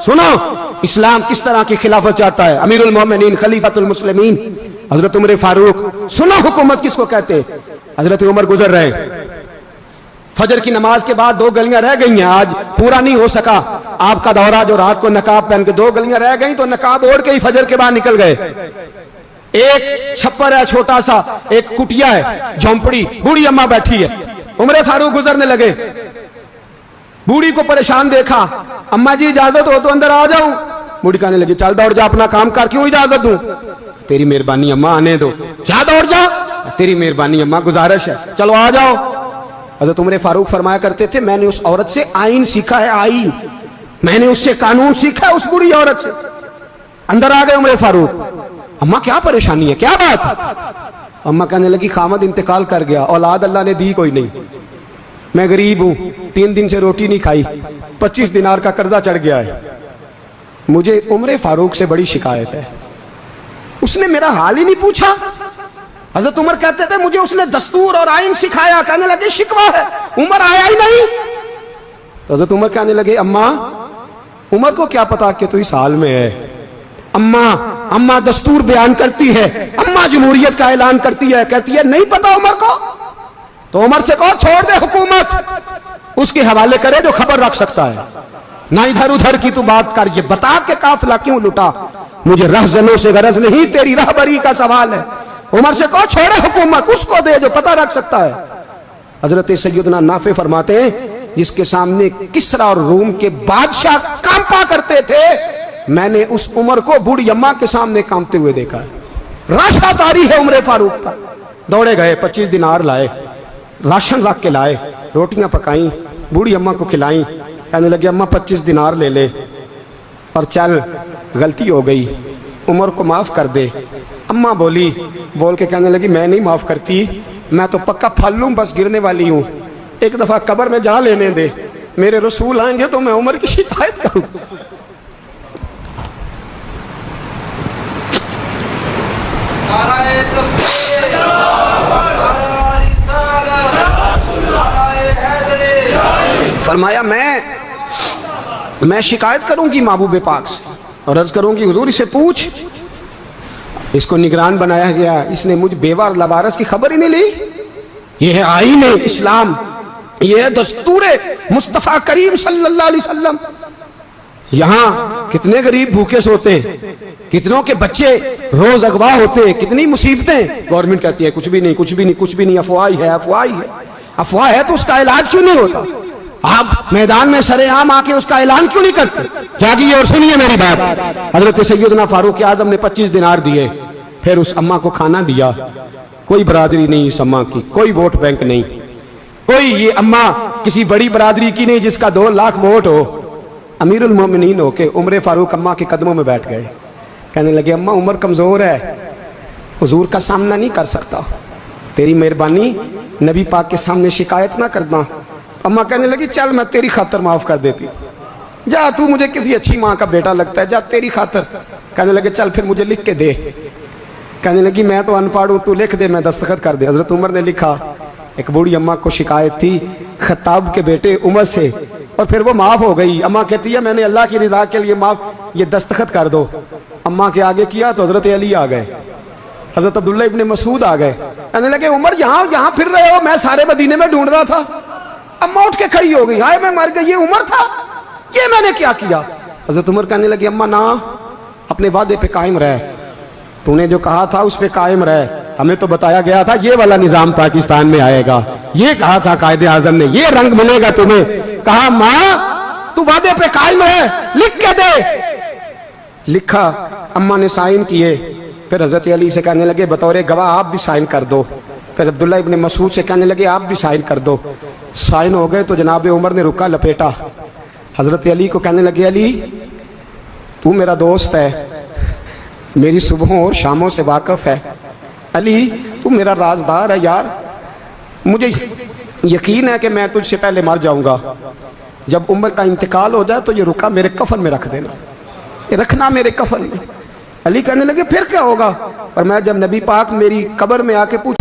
سنو اسلام کس طرح کی خلافت چاہتا ہے. امیر المومنین خلیفۃ المسلمین حضرت عمر فاروق. سنو حکومت کس کو کہتے. حضرت عمر گزر رہے, فجر کی نماز کے بعد 2 گلیاں رہ گئی ہیں, آج پورا نہیں ہو سکا آپ کا دورہ جو رات کو نقاب پہن کے 2 گلیاں رہ گئیں تو نقاب اوڑھ کے ہی فجر کے بعد نکل گئے. ایک چھپر ہے چھوٹا سا, ایک کٹیا ہے جھونپڑی, بوڑھی اماں بیٹھی ہے. عمر فاروق گزرنے لگے, بوڑھی کو پریشان دیکھا, اماں جی اجازت ہو تو اندر آ جاؤں. بوڑھی کہنے لگی چل دوڑ جا اپنا کام کر, کیوں اجازت دوں. تیری مہربانی اماں آنے دو. جا دوڑ جا, تیری مہربانی اماں گزارش ہے چلو آ جاؤ. حضرت عمر فاروق فرمایا کرتے تھے میں نے اس عورت سے آئین سیکھا ہے, آئین, میں نے اس سے قانون سیکھا ہے, اس بوڑھی عورت سے. اندر آ گئے عمر فاروق, اماں کیا پریشانی ہے, کیا بات. اماں کہنے لگی خامد انتقال کر گیا, اولاد اللہ نے دی کوئی نہیں, میں غریب ہوں, 3 دن سے روٹی نہیں کھائی, 25 دینار کا قرضہ چڑھ گیا ہے, مجھے عمر فاروق سے بڑی شکایت ہے, اس نے میرا حال ہی نہیں پوچھا. حضرت عمر کہتے تھے مجھے اس نے دستور اور آئین سکھایا. کہنے لگے شکوہ ہے, عمر آیا ہی نہیں. حضرت عمر کہنے لگے اماں, عمر کو کیا پتا کہ تو اس حال میں ہے. اماں دستور بیان کرتی ہے, اماں جمہوریت کا اعلان کرتی ہے, کہتی ہے نہیں پتا عمر کو. تو عمر سے کہو چھوڑ دے حکومت, اس کے حوالے کرے جو خبر رکھ سکتا ہے, نہ ادھر ادھر کی تو بات کر. یہ بتا کہ قافلہ کیوں لٹا, مجھے رہزنوں سے غرض نہیں, تیری رہبری کا سوال ہے. عمر سے کہو چھوڑے حکومت, اس کو دے جو پتہ رکھ سکتا ہے. حضرت سیدنا نافع فرماتے ہیں جس کے سامنے کسریٰ اور روم کے بادشاہ کانپا کرتے تھے, میں نے اس عمر کو بوڑھی اماں کے سامنے کانپتے ہوئے دیکھا ہے. راشا طاری ہے عمر فاروق کا. دوڑے گئے, 25 دینار لائے, راشن رکھ کے لائے, روٹیاں پکائیں, بوڑھی اماں کو کھلائیں. کہنے لگے اماں 25 دینار لے لے اور چل, غلطی ہو گئی, عمر کو معاف کر دے. اماں بول کے کہنے لگی میں نہیں معاف کرتی, میں تو پکا پھل لوں, بس گرنے والی ہوں, ایک دفعہ قبر میں جا لینے دے, میرے رسول آئیں گے تو میں عمر کی شکایت کروں. فرمایا میں شکایت کروں گی محبوب پاک سے اور عرض کروں گی حضور اسے پوچھ. اس کو نگران بنایا گیا, اس نے مجھ بیوہ اور لوارث کی خبر ہی نہیں لی. یہ ہے آئین اسلام, یہ ہے دستور مصطفیٰ کریم صلی اللہ علیہ وسلم. یہاں کتنے غریب بھوکے سوتے ہیں, کتنوں کے بچے روز اغوا ہوتے ہیں, کتنی مصیبتیں. گورنمنٹ کہتی ہے کچھ بھی نہیں, کچھ بھی نہیں, کچھ بھی نہیں, افواہ ہے, افواہ ہے. افواہ ہے تو اس کا علاج کیوں نہیں ہوتا. آپ میدان میں سرے عام آ کے اس کا اعلان کیوں نہیں کرتے. جاگیے اور سنیے میری بات. حضرت سیدنا فاروق اعظم نے 25 دینار دیے, پھر اس اماں کو کھانا دیا. کوئی برادری نہیں اس اماں کی, کوئی ووٹ بینک نہیں, کوئی یہ اماں کسی بڑی برادری کی نہیں جس کا 2 لاکھ ووٹ ہو. امیر المومنین ہو کے عمر فاروق اماں کے قدموں میں بیٹھ گئے. کہنے لگے اماں عمر کمزور ہے, حضور کا سامنا نہیں کر سکتا, تیری مہربانی نبی پاک کے سامنے شکایت نہ کرنا. اماں کہنے لگی چل میں تیری خاطر معاف کر دیتی, جا تو مجھے کسی اچھی ماں کا بیٹا لگتا ہے, جا تیری خاطر. کہنے لگے چل پھر مجھے لکھ کے دے. کہنے لگی میں تو ان پڑھ ہوں, تو لکھ دے, میں دستخط کر دے. حضرت عمر نے لکھا. ایک بوڑھی اماں کو شکایت تھی خطاب کے بیٹے عمر سے, اور پھر وہ معاف ہو گئی. اماں کہتی ہے میں نے اللہ کی رضا کے لیے معاف, یہ دستخط کر دو. اماں کے آگے کیا تو حضرت علی آ گئے, حضرت عبداللہ ابن مسعود آ گئے. کہنے لگے عمر یہاں پھر رہے ہو, میں سارے مدینے میں ڈھونڈ رہا تھا. اماں اٹھ کے کھڑی ہو گئی, ہائے میں مر گئی, یہ عمر تھا, یہ میں نے کیا کیا. حضرت عمر کہنے لگے اماں نہ, اپنے وعدے پہ قائم رہ, تو نے جو کہا تھا اس پہ قائم رہ. ہمیں تو بتایا گیا تھا یہ والا نظام پاکستان میں آئے گا, یہ کہا تھا قائد اعظم نے, یہ رنگ ملے گا تمہیں. کہا ماں تو وعدے پہ قائم رہ, لکھ کے دے. لکھا, اماں نے سائن کیے. پھر حضرت علی سے کہنے لگے بطور گواہ آپ بھی سائن کر دو. پھر عبداللہ ابن مسعود سے کہنے لگے آپ بھی سائن کر دو. سائن ہو گئے تو جناب عمر نے رکا لپیٹا. حضرت علی کو کہنے لگے علی تو میرا دوست ہے, میری صبحوں اور شاموں سے واقف ہے, علی تو میرا رازدار ہے یار, مجھے یقین ہے کہ میں تجھ سے پہلے مر جاؤں گا. جب عمر کا انتقال ہو جائے تو یہ رکا میرے کفن میں رکھ دینا, یہ رکھنا میرے کفن میں. علی کہنے لگے پھر کیا ہوگا. اور میں جب نبی پاک میری قبر میں آ کے پوچھ